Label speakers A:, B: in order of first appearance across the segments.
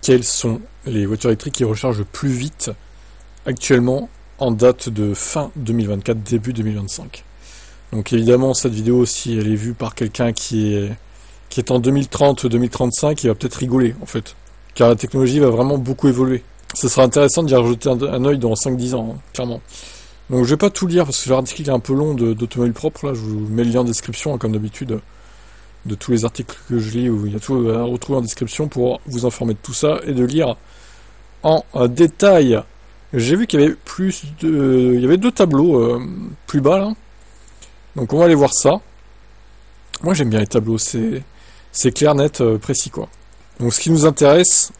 A: quelles sont les voitures électriques qui rechargent le plus vite actuellement en date de fin 2024, début 2025. Donc évidemment, cette vidéo, si elle est vue par quelqu'un qui est en 2030-2035, il va peut-être rigoler, en fait. Car la technologie va vraiment beaucoup évoluer. Ce sera intéressant d'y rajouter un œil dans 5-10 ans, hein, clairement. Donc je vais pas tout lire, parce que l'article est un peu long d'Automobile Propre, là, je vous mets le lien en description, hein, comme d'habitude, de tous les articles que je lis, où il y a tout à retrouver en description pour vous informer de tout ça, et de lire en détail. J'ai vu qu'il y avait il y avait 2 tableaux plus bas, là. Donc on va aller voir ça. Moi j'aime bien les tableaux, c'est clair, net, précis, quoi. Donc ce qui nous intéresse,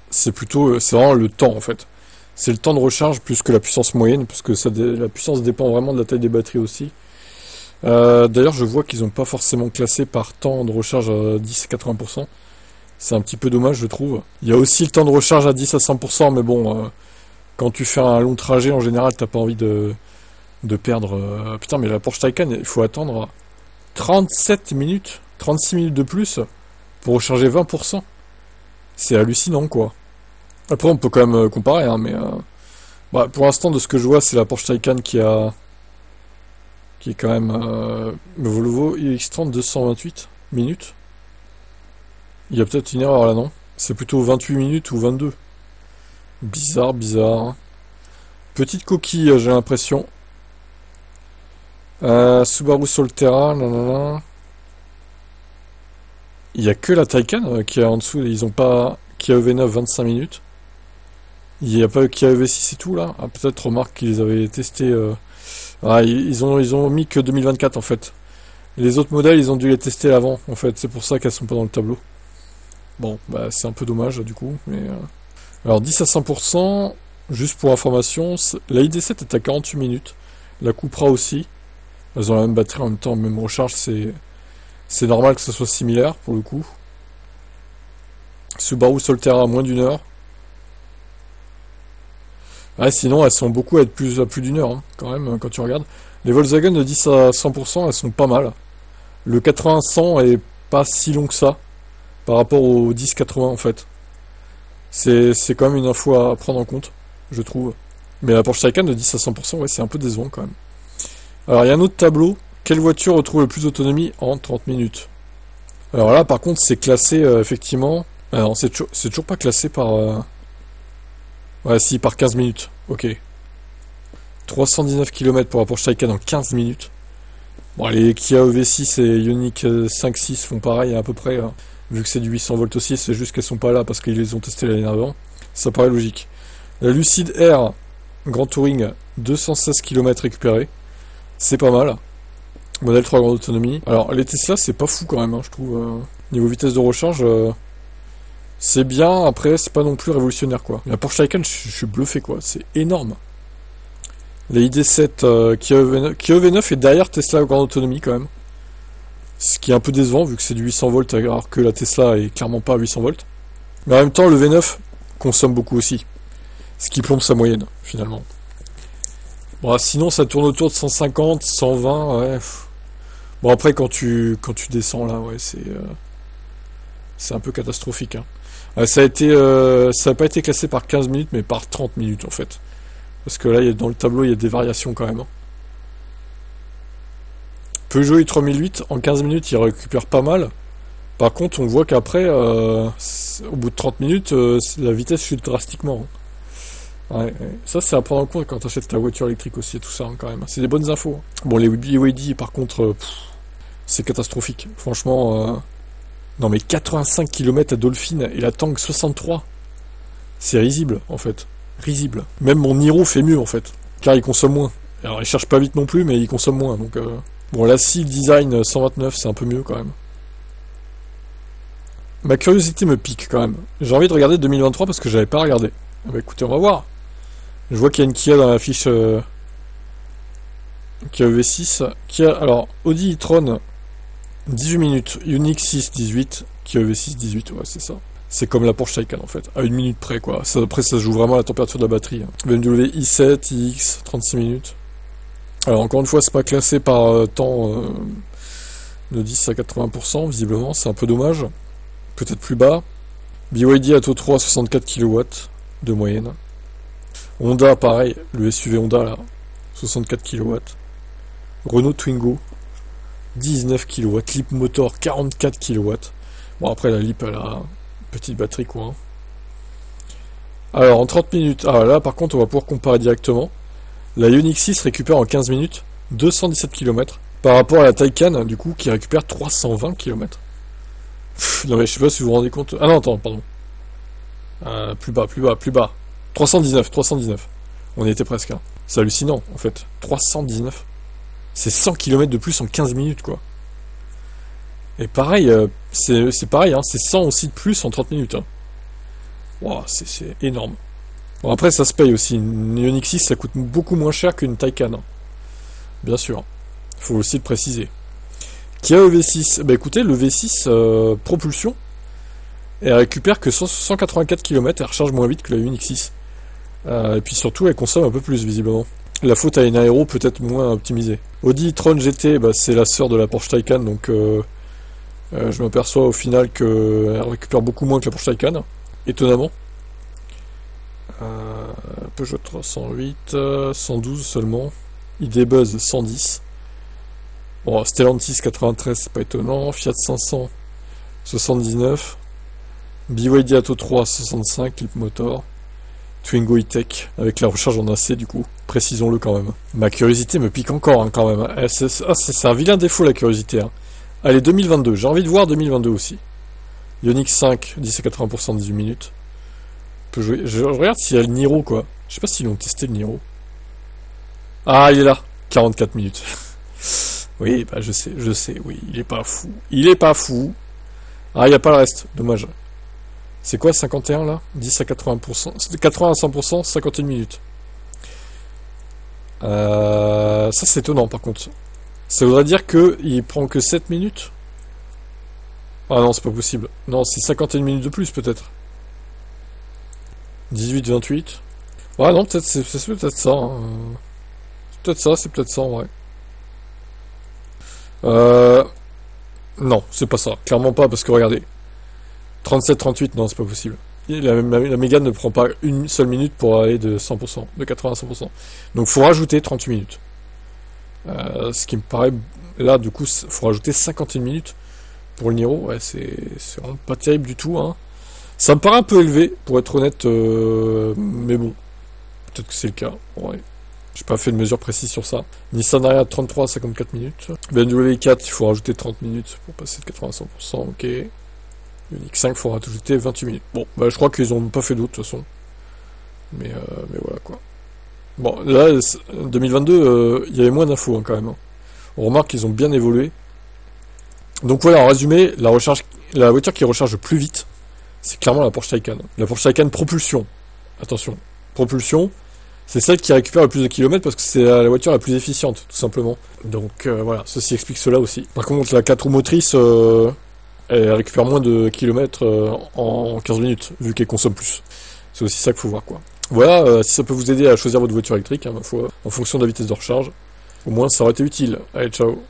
A: c'est vraiment le temps, en fait. C'est le temps de recharge plus que la puissance moyenne, parce que la puissance dépend vraiment de la taille des batteries aussi. D'ailleurs, je vois qu'ils n'ont pas forcément classé par temps de recharge à 10 à 80%. C'est un petit peu dommage, je trouve. Il y a aussi le temps de recharge à 10 à 100%, mais bon, quand tu fais un long trajet, en général, t'as pas envie de perdre... Putain, mais la Porsche Taycan, il faut attendre 37 minutes, 36 minutes de plus pour recharger 20%. C'est hallucinant, quoi. Après, on peut quand même comparer, hein, mais... pour l'instant, de ce que je vois, c'est la Porsche Taycan qui est quand même... le Volvo iX30 228 minutes. Il y a peut-être une erreur, là, non? C'est plutôt 28 minutes ou 22. Bizarre. Petite coquille, j'ai l'impression. Subaru Solterra, nanana. Il y a que la Taycan qui est en dessous, ils ont pas Kia EV9 25 minutes. Il n'y a pas Kia EV6 et tout là. Ah, peut-être remarque qu'ils avaient testé. Ils ont mis que 2024 en fait. Les autres modèles, ils ont dû les tester avant en fait. C'est pour ça qu'elles sont pas dans le tableau. Bon, c'est un peu dommage du coup. Mais alors 10 à 100%, juste pour information, la ID7 est à 48 minutes. La Cupra aussi. Elles ont la même batterie en même temps, même recharge, c'est normal que ce soit similaire pour le coup. Subaru Solterra à moins d'1 heure. Sinon elles sont beaucoup à plus d'1 heure, hein, quand même, quand tu regardes. Les Volkswagen de 10 à 100%, elles sont pas mal. Le 80-100 est pas si long que ça, par rapport au 10-80 en fait. C'est quand même une info à prendre en compte, je trouve. Mais la Porsche Taycan de 10 à 100%, ouais, c'est un peu décevant quand même. Alors il y a un autre tableau. Quelle voiture retrouve le plus d'autonomie en 30 minutes? Alors là par contre c'est classé effectivement. Alors c'est toujours pas classé par... Ouais si, par 15 minutes. Ok. 319 km pour la Porsche Taycan en 15 minutes. Bon, les Kia EV6 et Ioniq 5.6 font pareil à peu près. Hein. Vu que c'est du 800 volts aussi, c'est juste qu'elles sont pas là parce qu'ils les ont testés l'année avant. Ça paraît logique. La Lucid Air Grand Touring, 216 km récupérés. C'est pas mal. Modèle 3 grande autonomie. Alors les Tesla c'est pas fou quand même, hein, je trouve. Niveau vitesse de recharge, c'est bien, après c'est pas non plus révolutionnaire quoi. La Porsche Taycan, je suis bluffé quoi, c'est énorme. La ID7 Kia EV9 est derrière Tesla grande autonomie quand même. Ce qui est un peu décevant vu que c'est du 800 volts alors que la Tesla est clairement pas à 800 volts. Mais en même temps le V9 consomme beaucoup aussi. Ce qui plombe sa moyenne finalement. Bon, sinon ça tourne autour de 150, 120, ouais. Bon après quand tu descends là, ouais, c'est un peu catastrophique. Hein. Ça n'a pas été classé par 15 minutes, mais par 30 minutes en fait. Parce que là, dans le tableau, il y a des variations quand même. Hein. Peugeot i3008, en 15 minutes, il récupère pas mal. Par contre, on voit qu'après, au bout de 30 minutes, la vitesse chute drastiquement. Hein. Ouais. Ça, c'est à prendre en compte quand tu achètes ta voiture électrique aussi et tout ça, hein, quand même. C'est des bonnes infos. Hein. Bon, les BYD, par contre, c'est catastrophique. Franchement, non mais 85 km à Dolphin et la Tang 63. C'est risible, en fait. Risible. Même mon Niro fait mieux, en fait. Car il consomme moins. Alors, il cherche pas vite non plus, mais il consomme moins, donc... Bon, la Seal Design 129, c'est un peu mieux, quand même. Ma curiosité me pique, quand même. J'ai envie de regarder 2023 parce que j'avais pas regardé. Ah bah écoutez, on va voir. Je vois qu'il y a une Kia dans la fiche... Kia EV6. Kia... Alors, Audi e-tron... 18 minutes, Ioniq 6, 18, Kia EV6, 18, ouais, c'est ça. C'est comme la Porsche Taycan en fait, à 1 minute près quoi. Ça, après, ça se joue vraiment à la température de la batterie. Hein. BMW i7, iX, 36 minutes. Alors, encore une fois, c'est pas classé par temps de 10 à 80%, visiblement, c'est un peu dommage. Peut-être plus bas. BYD Atto 3, 64 kW de moyenne. Honda, pareil, le SUV Honda, là, 64 kW. Renault Twingo, 19 kW. Leap Motor, 44 kW. Bon, après, la Leap, elle a une petite batterie, quoi. Hein. Alors, en 30 minutes... Ah, là, par contre, on va pouvoir comparer directement. La Ioniq 6 récupère en 15 minutes 217 km. Par rapport à la Taycan, du coup, qui récupère 320 km. Non, mais je sais pas si vous vous rendez compte... Ah non, attends, pardon. Plus bas. 319. On y était presque. Hein. C'est hallucinant, en fait. 319. C'est 100 km de plus en 15 minutes, quoi. Et pareil, c'est pareil, hein, c'est 100 aussi de plus en 30 minutes. Hein. Wow, c'est énorme. Bon, après, ça se paye aussi. Une Ioniq 6, ça coûte beaucoup moins cher qu'une Taycan. Hein. Bien sûr. Faut aussi le préciser. Kia EV6. Bah écoutez, le V6 propulsion, elle récupère que 184 km, elle recharge moins vite que la Ioniq 6. Et puis surtout, elle consomme un peu plus, visiblement. La faute à une aéro peut-être moins optimisée. Audi e-tron GT, bah, c'est la sœur de la Porsche Taycan, donc je m'aperçois au final qu'elle récupère beaucoup moins que la Porsche Taycan, étonnamment. Peugeot 308, 112 seulement. ID Buzz 110. Bon, Stellantis 93, c'est pas étonnant. Fiat 500 79. BYD Atto 3 65, Leap Motor. Twingo E-Tech, avec la recharge en AC du coup, précisons-le quand même. Ma curiosité me pique encore hein, quand même. C'est un vilain défaut la curiosité. Hein. Allez, 2022, j'ai envie de voir 2022 aussi. Ioniq 5, 10 à 80% 18 minutes. Je regarde s'il y a le Niro quoi. Je sais pas s'ils l'ont testé le Niro. Ah, il est là, 44 minutes. Oui, bah je sais, oui, il est pas fou. Ah, il n'y a pas le reste, dommage. C'est quoi 51 là 10 à 80%. 80 à 100%, 51 minutes. Ça c'est étonnant par contre. Ça voudrait dire qu'il prend que 7 minutes. Ah non, c'est pas possible. Non, c'est 51 minutes de plus peut-être. 18-28. Ouais non, peut-être c'est peut-être ça. Hein. C'est peut-être ça en vrai. Non, c'est pas ça. Clairement pas parce que regardez. 37-38, non, c'est pas possible. La Mégane ne prend pas une seule minute pour aller de 100%, de 80 à 100%. Donc faut rajouter 38 minutes. Ce qui me paraît... Là, du coup, faut rajouter 51 minutes pour le Niro. Ouais, c'est vraiment pas terrible du tout. Hein. Ça me paraît un peu élevé, pour être honnête. Mais bon, peut-être que c'est le cas. Ouais. J'ai pas fait de mesure précise sur ça. Nissan Ariya 33 à 54 minutes. BMW 4, il faut rajouter 30 minutes pour passer de 80 à 100%. Ok. Ioniq 5, il faudra ajouter 28 minutes. Bon, bah, je crois qu'ils ont pas fait d'autre, de toute façon. Mais voilà, quoi. Bon, là, 2022, il y avait moins d'infos, hein, quand même. Hein. On remarque qu'ils ont bien évolué. Donc voilà, en résumé, la voiture qui recharge le plus vite, c'est clairement la Porsche Taycan. La Porsche Taycan propulsion. Attention, propulsion, c'est celle qui récupère le plus de kilomètres parce que c'est la voiture la plus efficiente, tout simplement. Donc voilà, ceci explique cela aussi. Par contre, la 4 roues motrices... elle récupère moins de kilomètres en 15 minutes, vu qu'elle consomme plus. C'est aussi ça qu'il faut voir, quoi. Voilà, si ça peut vous aider à choisir votre voiture électrique, hein, ma foi, en fonction de la vitesse de recharge, au moins ça aurait été utile. Allez, ciao.